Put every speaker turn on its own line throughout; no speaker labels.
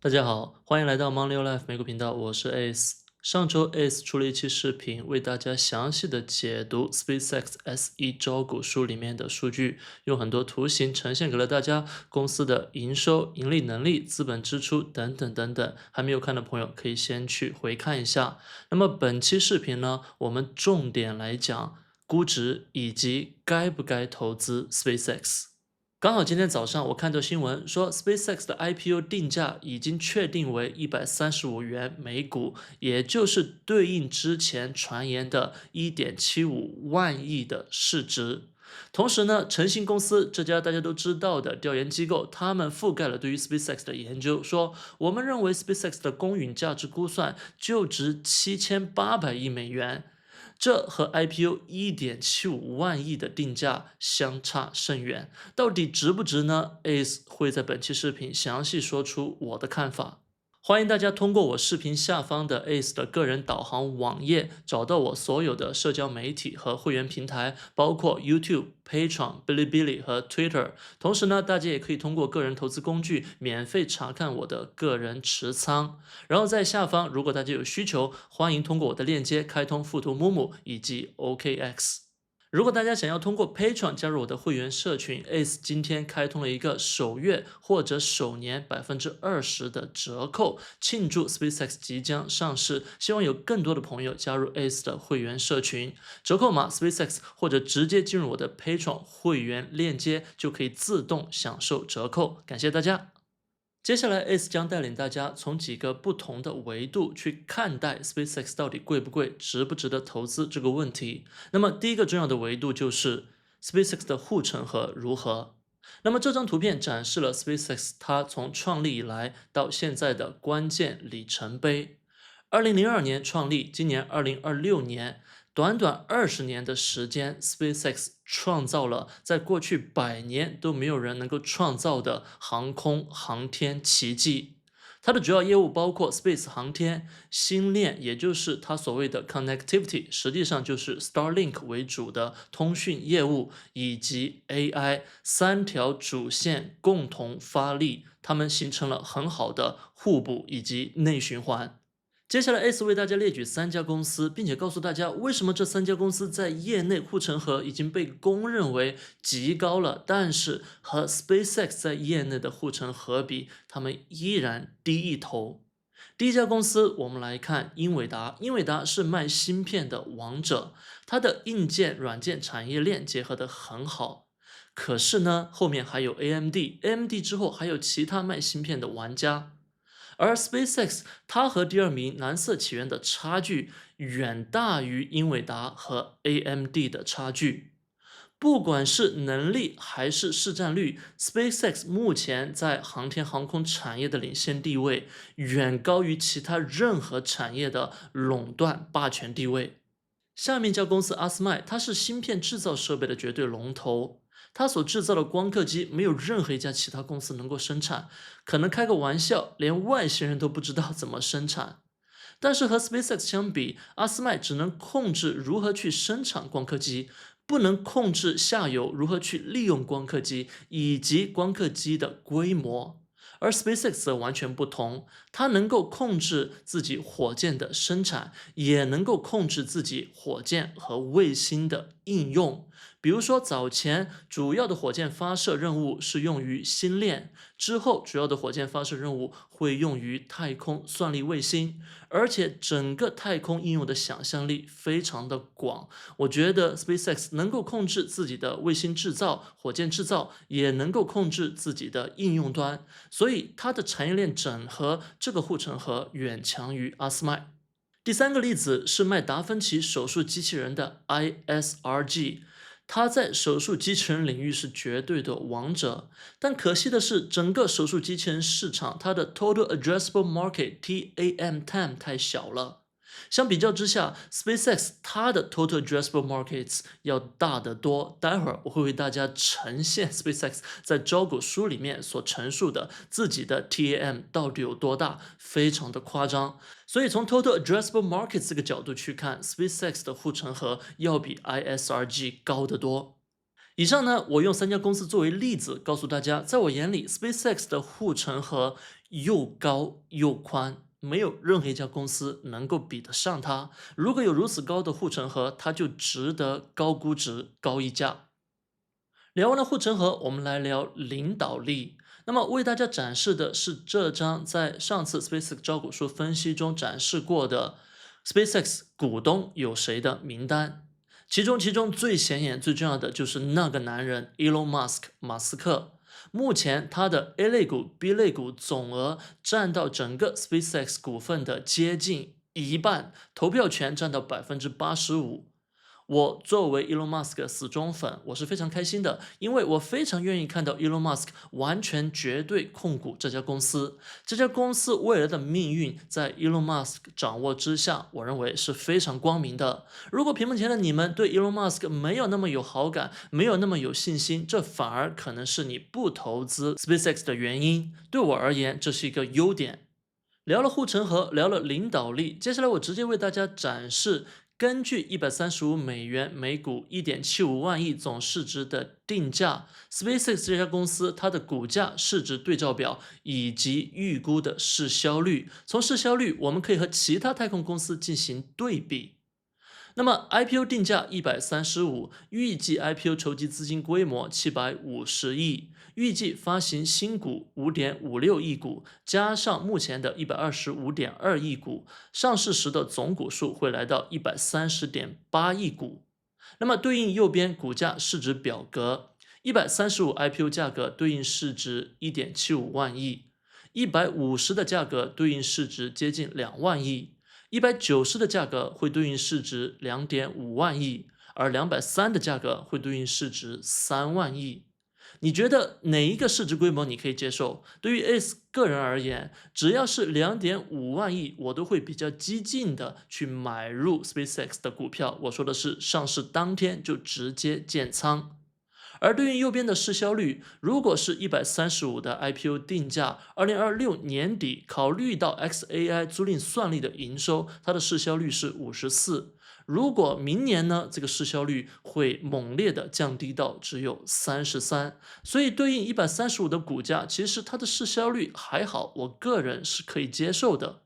大家好，欢迎来到 Money Life 美股频道，我是 Ace。上周 Ace 出了一期视频，为大家详细的解读 SpaceX S1招股书里面的数据，用很多图形呈现给了大家公司的营收、盈利能力、资本支出等等等等。还没有看的朋友可以先去回看一下。那么本期视频呢，我们重点来讲估值以及该不该投资 SpaceX。刚好今天早上我看到新闻说，SpaceX 的 IPO 定价已经确定为135元每股，也就是对应之前传言的1.75万亿的市值。同时呢，诚信公司这家大家都知道的调研机构，他们覆盖了对于 SpaceX 的研究，说我们认为 SpaceX 的公允价值估算就值7800亿美元。这和 IPO 1.75万亿的定价相差甚远，到底值不值呢？Ace 会在本期视频详细说出我的看法。欢迎大家通过我视频下方的 Ace 的个人导航网页找到我所有的社交媒体和会员平台，包括 YouTube、Patreon、哔哩哔哩和 Twitter。同时呢，大家也可以通过个人投资工具免费查看我的个人持仓。然后在下方，如果大家有需求，欢迎通过我的链接开通富途 Momo 以及 OKX。如果大家想要通过 Patreon 加入我的会员社群，Ace 今天开通了一个首月或者首年20%的折扣，庆祝 SpaceX 即将上市，希望有更多的朋友加入 Ace 的会员社群。折扣码 SpaceX 或者直接进入我的 Patreon 会员链接就可以自动享受折扣，感谢大家。接下来，Ace 将带领大家从几个不同的维度去看待 SpaceX 到底贵不贵、值不值得投资这个问题。那么，第一个重要的维度就是 SpaceX 的护城河如何。那么这张图片展示了 SpaceX 它从创立以来到现在的关键里程碑。2002年创立，今年2026年，短短20年的时间，SpaceX 创造了在过去100年都没有人能够创造的航空航天奇迹。它的主要业务包括 Space 航天、星链，也就是它所谓的 connectivity，实际上就是 Starlink 为主的通讯业务，以及 AI 3条主线共同发力，它们形成了很好的互补以及内循环。接下来，Ace 为大家列举3家公司，并且告诉大家为什么这3家公司在业内护城河已经被公认为极高了，但是和 SpaceX 在业内的护城河比，他们依然低一头。第一家公司，我们来看英伟达。英伟达是卖芯片的王者，它的硬件、软件产业链结合得很好。可是呢，后面还有 AMD，AMD 之后还有其他卖芯片的玩家。而 SpaceX 它和第2名蓝色起源的差距远大于英伟达和 AMD 的差距。不管是能力还是市占率，SpaceX 目前在航天航空产业的领先地位远高于其他任何产业的垄断霸权地位。下面一家公司阿斯麦，它是芯片制造设备的绝对龙头。它所制造的光刻机没有任何一家其他公司能够生产，可能开个玩笑，连外星人都不知道怎么生产。但是和 SpaceX 相比，阿斯麦只能控制如何去生产光刻机，不能控制下游如何去利用光刻机以及光刻机的规模。而 SpaceX 则完全不同，它能够控制自己火箭的生产，也能够控制自己火箭和卫星的应用。比如说，早前主要的火箭发射任务是用于星链，之后主要的火箭发射任务会用于太空算力卫星，而且整个太空应用的想象力非常的广。我觉得 SpaceX 能够控制自己的卫星制造、火箭制造，也能够控制自己的应用端，所以它的产业链整合这个护城河远强于阿斯麦。第3个例子是卖达芬奇手术机器人的 ISRG，它在手术机器人领域是绝对的王者，但可惜的是，整个手术机器人市场它的 Total Addressable Market（TAM） 太小了。相比较之下，SpaceX 它的 Total Addressable Markets 要大得多。待会儿我会为大家呈现 SpaceX 在招股书里面所陈述的自己的 TAM 到底有多大，非常的夸张。所以从 Total Addressable Markets 这个角度去看，SpaceX 的护城河要比 ISRG 高得多。以上呢，我用3家公司作为例子，告诉大家，在我眼里，SpaceX 的护城河又高又宽，没有任何一家公司能够比得上它。如果有如此高的护城河，它就值得高估值、高溢价。聊完了护城河，我们来聊领导力。那么为大家展示的是这张在上次 SpaceX 招股书分析中展示过的 SpaceX 股东有谁的名单。其中最显眼、最重要的就是那个男人 Elon Musk 马斯克。目前他的 A 类股、B 类股总额占到整个 SpaceX 股份的接近一半，投票权占到85%。我作为 Elon Musk 的死忠粉，我是非常开心的，因为我非常愿意看到 Elon Musk 完全绝对控股这家公司。这家公司未来的命运在 Elon Musk 掌握之下，我认为是非常光明的。如果屏幕前的你们对 Elon Musk 没有那么有好感，没有那么有信心，这反而可能是你不投资 SpaceX 的原因。对我而言，这是一个优点。聊了护城河，聊了领导力，接下来我直接为大家展示根据$135每股1.75万亿总市值的定价 ，SpaceX 这家公司它的股价市值对照表以及预估的市销率。从市销率，我们可以和其他太空公司进行对比。那么 IPO 定价135，预计 IPO 筹集资金规模750亿，预计发行新股5.56亿股，加上目前的125.2亿股，上市时的总股数会来到130.8亿股。那么对应右边股价市值表格，135 IPO 价格对应市值1.75万亿，150的价格对应市值接近2万亿。190的价格会对应市值2.5万亿，而230的价格会对应市值3万亿。你觉得哪一个市值规模你可以接受？对于 ACE 个人而言，只要是2.5万亿，我都会比较激进的去买入 SpaceX 的股票。我说的是上市当天就直接建仓。而对应右边的市销率，如果是135的 IPO 定价，2026年底考虑到 xAI 租赁算力的营收，它的市销率是54。如果明年呢，这个市销率会猛烈的降低到只有33，所以对应135的股价，其实它的市销率还好，我个人是可以接受的。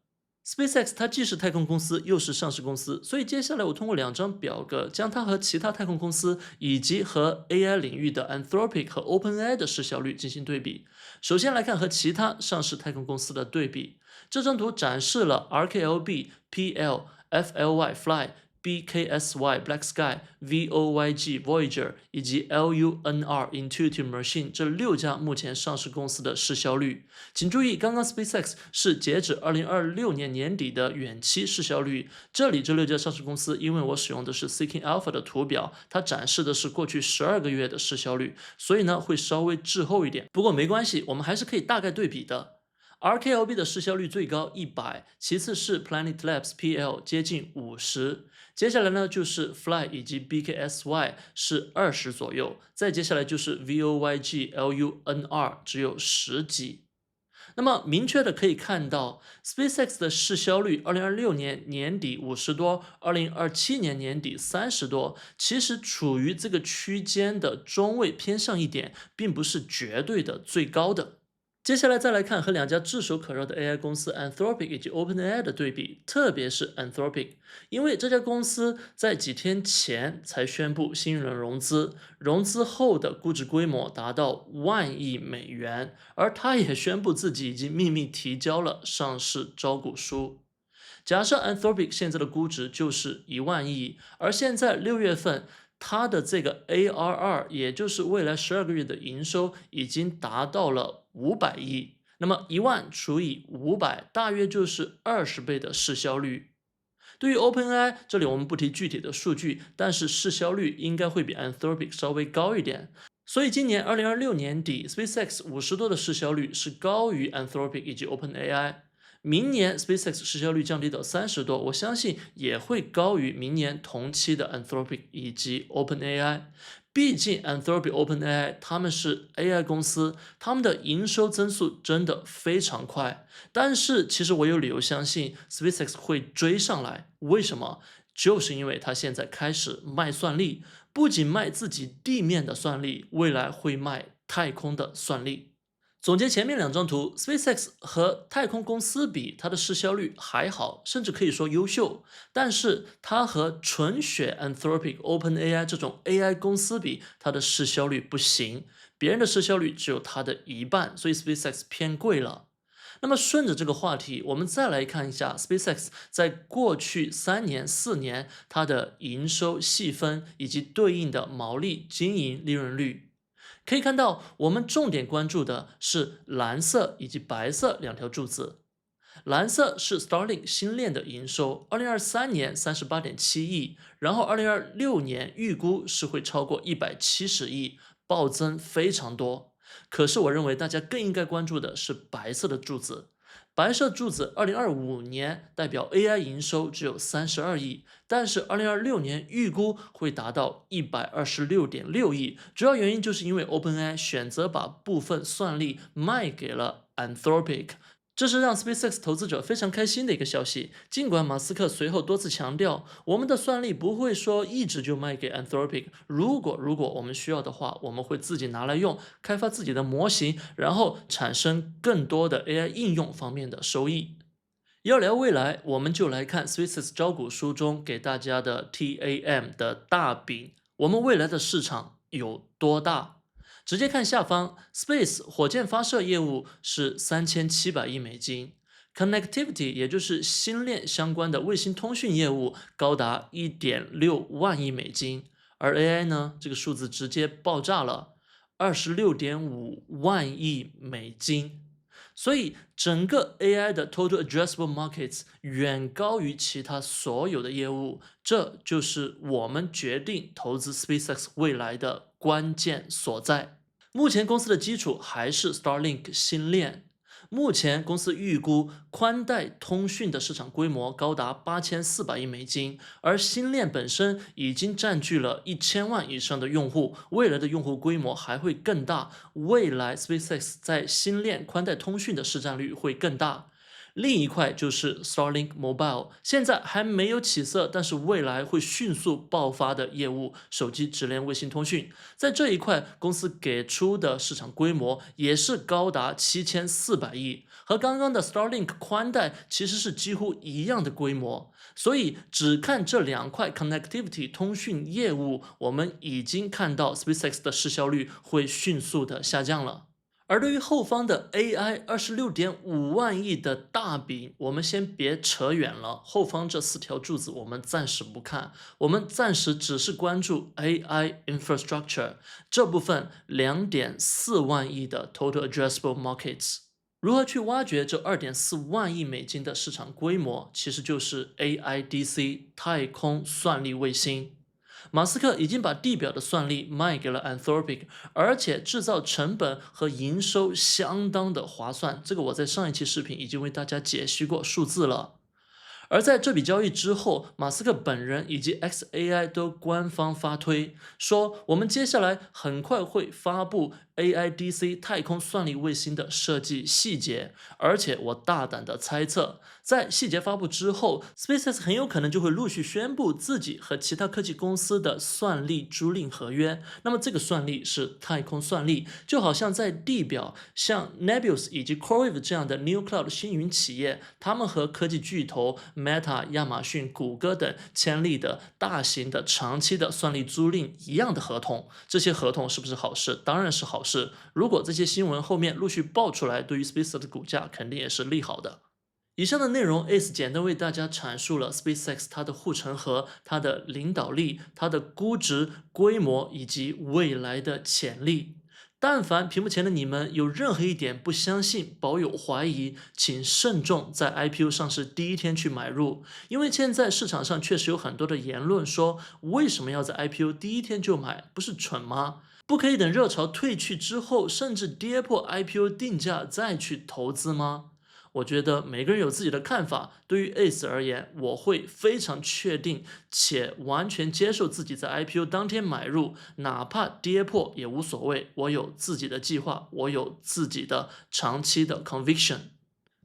SpaceX 它既是太空公司，又是上市公司，所以接下来我通过2张表格，将它和其他太空公司以及和 AI 领域的 Anthropic 和 OpenAI 的市销率进行对比。首先来看和其他上市太空公司的对比，这张图展示了 RKLB、PL、FLY Fly、BKSY Black Sky、VOYG Voyager 以及 LUNR Intuitive Machine 这6家目前上市公司的市销率。请注意，刚刚 SpaceX 是截止2026年年底的远期市销率，这里这6家上市公司，因为我使用的是 Seeking Alpha 的图表，它展示的是过去12个月的市销率，所以呢会稍微滞后一点。不过没关系，我们还是可以大概对比的。RKLB 的市销率最高100，其次是 Planet Labs PL 接近50，接下来呢就是 Fly 以及 BKSY 是20左右，再接下来就是 VOYG LUNR 只有10几。那么明确的可以看到 ，SpaceX 的市销率2026年年底50多，2027年年底30多，其实处于这个区间的中位偏上一点，并不是绝对的最高的。接下来再来看和2家炙手可热的 AI 公司 Anthropic 以及 OpenAI 的对比，特别是 Anthropic，因为这家公司在几天前才宣布新一轮融资，融资后的估值规模达到$10,000,000，而它也宣布自己已经秘密提交了上市招股书。假设 Anthropic 现在的估值就是1万亿，而现在6月份它的这个 ARR， 也就是未来12个月的营收已经达到了500亿，那么1万除以500，大约就是20倍的市销率。对于 OpenAI， 这里我们不提具体的数据，但是市销率应该会比 Anthropic 稍微高一点。所以今年2026年底 ，SpaceX 50多的市销率是高于 Anthropic 以及 OpenAI。明年 SpaceX 市销率降低到30多，我相信也会高于明年同期的 Anthropic 以及 OpenAI。毕竟 Anthropic、OpenAI 他们是 AI 公司，他们的营收增速真的非常快。但是其实我有理由相信 SpaceX 会追上来，为什么？就是因为它现在开始卖算力，不仅卖自己地面的算力，未来会卖太空的算力。总结前面两张图，SpaceX 和太空公司比，它的市销率还好，甚至可以说优秀。但是它和纯血 Anthropic、OpenAI 这种 AI 公司比，它的市销率不行，别人的市销率只有它的一半，所以 SpaceX 偏贵了。那么顺着这个话题，我们再来看一下 SpaceX 在过去3年、4年它的营收细分以及对应的毛利、经营利润率。可以看到，我们重点关注的是蓝色以及白色两条柱子。蓝色是 Starlink 新链的营收，2023年38.7亿，然后2026年预估是会超过170亿，暴增非常多。可是我认为大家更应该关注的是白色的柱子。白色柱子2025年代表 AI 营收只有32亿，但是2026年预估会达到126.6亿，主要原因就是因为 OpenAI 选择把部分算力卖给了 Anthropic。这是让 SpaceX 投资者非常开心的一个消息。尽管马斯克随后多次强调，我们的算力不会说一直就卖给 Anthropic，如果我们需要的话，我们会自己拿来用，开发自己的模型，然后产生更多的 AI 应用方面的收益。要聊未来，我们就来看 SpaceX 招股书中给大家的 TAM 的大饼，我们未来的市场有多大？直接看下方 ，Space 火箭发射业务是3700亿美金 ，Connectivity 也就是星链相关的卫星通讯业务高达1.6万亿美金，而 AI 呢，这个数字直接爆炸了，26.5万亿美金。所以整个 AI 的 Total Addressable Markets 远高于其他所有的业务，这就是我们决定投资 SpaceX 未来的关键所在。目前公司的基础还是 Starlink 星链。目前公司预估宽带通讯的市场规模高达8400亿美金，而星链本身已经占据了1000万以上的用户，未来的用户规模还会更大，未来 SpaceX 在星链宽带通讯的市占率会更大。另一块就是 Starlink Mobile， 现在还没有起色，但是未来会迅速爆发的业务，手机直连卫星通讯。在这一块，公司给出的市场规模也是高达7400亿，和刚刚的 Starlink 宽带其实是几乎一样的规模。所以只看这两块 connectivity 通讯业务，我们已经看到 SpaceX 的市销率会迅速的下降了。而对于后方的 AI 26.5万亿的大饼，我们先别扯远了，后方这4条柱子我们暂时不看，我们暂时只是关注 AI infrastructure 这部分2.4万亿的 total addressable markets。如何去挖掘这2.4万亿美金的市场规模，其实就是 AIDC 太空算力卫星。马斯克已经把地表的算力卖给了 Anthropic， 而且制造成本和营收相当的划算。这个我在上一期视频已经为大家解析过数字了。而在这笔交易之后，马斯克本人以及 xAI 都官方发推说，我们接下来很快会发布 AIDC 太空算力卫星的设计细节，而且我大胆的猜测，在细节发布之后 ，SpaceX 很有可能就会陆续宣布自己和其他科技公司的算力租赁合约。那么这个算力是太空算力，就好像在地表，像 Nebius 以及 CoreWeave 这样的 New Cloud 星云企业，他们和科技巨头 Meta、亚马逊、谷歌等签立的大型的长期的算力租赁一样的合同。这些合同是不是好事？当然是好事。如果这些新闻后面陆续爆出来，对于 SpaceX 的股价肯定也是利好的。以上的内容 Ace 简单为大家阐述了 SpaceX 它的护城河、它的领导力、它的估值、规模以及未来的潜力。但凡屏幕前的你们有任何一点不相信、保有怀疑，请慎重在 IPO 上市第一天去买入，因为现在市场上确实有很多的言论说，为什么要在 IPO 第一天就买？不是蠢吗？不可以等热潮退去之后，甚至跌破 IPO 定价再去投资吗？我觉得每个人有自己的看法，对于 Ace 而言，我会非常确定且完全接受自己在 IPO 当天买入，哪怕跌破也无所谓，我有自己的计划，我有自己的长期的 conviction。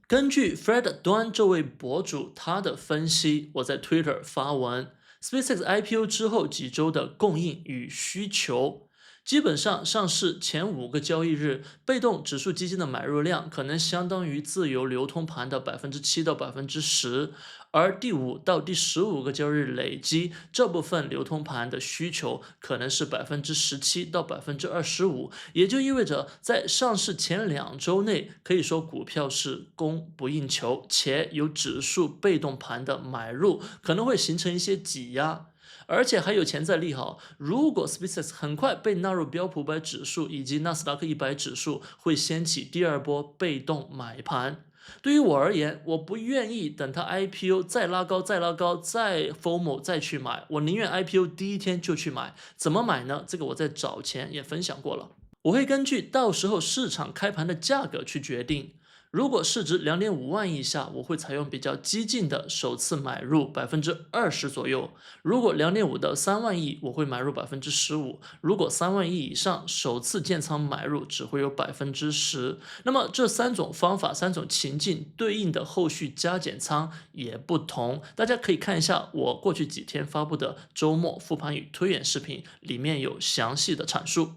根据 Fred 端这位博主他的分析，我在 Twitter 发文 SpaceX IPO 之后几周的供应与需求。基本上，上市前5个交易日，被动指数基金的买入量可能相当于自由流通盘的7%到10%，而第5到第15个交易日累积这部分流通盘的需求可能是17%到25%，也就意味着在上市前2周内，可以说股票是供不应求，且有指数被动盘的买入可能会形成一些挤压。而且还有潜在利好，如果 SpaceX 很快被纳入标普500指数以及纳斯达克100指数，会掀起第2波被动买盘。对于我而言，我不愿意等它 IPO 再拉高、再拉高、再 FOMO 再去买，我宁愿 IPO 第一天就去买。怎么买呢？这个我在早前也分享过了。我会根据到时候市场开盘的价格去决定。如果市值2.5万亿以下，我会采用比较激进的首次买入20%左右；如果2.5到3万亿，我会买入15%；如果3万亿以上，首次建仓买入只会有10%。那么这3种方法、3种情境对应的后续加减仓也不同，大家可以看一下我过去几天发布的周末复盘与推演视频，里面有详细的阐述。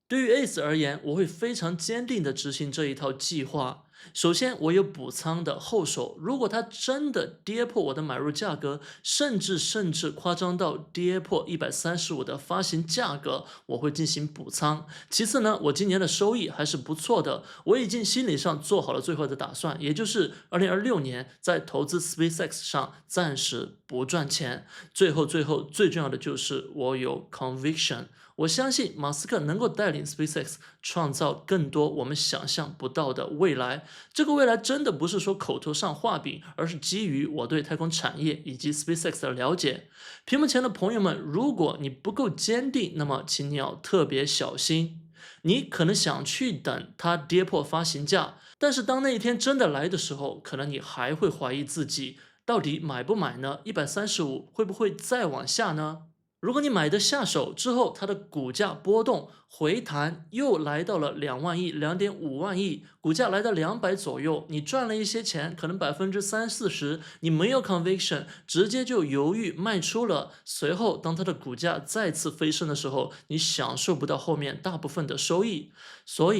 对于 ACE 而言，我会非常坚定地执行这一套计划。首先，我有补仓的后手，如果它真的跌破我的买入价格，甚至夸张到跌破135的发行价格，我会进行补仓。其次呢，我今年的收益还是不错的，我已经心理上做好了最坏的打算，也就是2026年在投资 SpaceX 上暂时不赚钱。最重要的就是我有 conviction。我相信马斯克能够带领 SpaceX 创造更多我们想象不到的未来。这个未来真的不是说口头上画饼，而是基于我对太空产业以及 SpaceX 的了解。屏幕前的朋友们，如果你不够坚定，那么请你要特别小心。你可能想去等它跌破发行价，但是当那一天真的来的时候，可能你还会怀疑自己到底买不买呢？135会不会再往下呢？如果你买的下手之后，它的股价波动回弹又来到了2万亿、2.5万亿，股价来到200左右，你赚了一些钱，可能30%-40%，你没有 conviction， 直接就犹豫卖出了。随后，当它的股价再次飞升的时候，你享受不到后面大部分的收益。所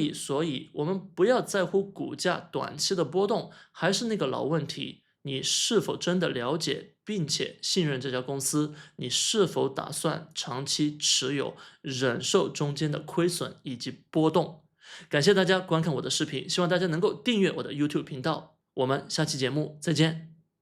以我们不要在乎股价短期的波动，还是那个老问题。你是否真的了解并且信任这家公司？你是否打算长期持有，忍受中间的亏损以及波动？感谢大家观看我的视频，希望大家能够订阅我的 YouTube 频道。我们下期节目再见。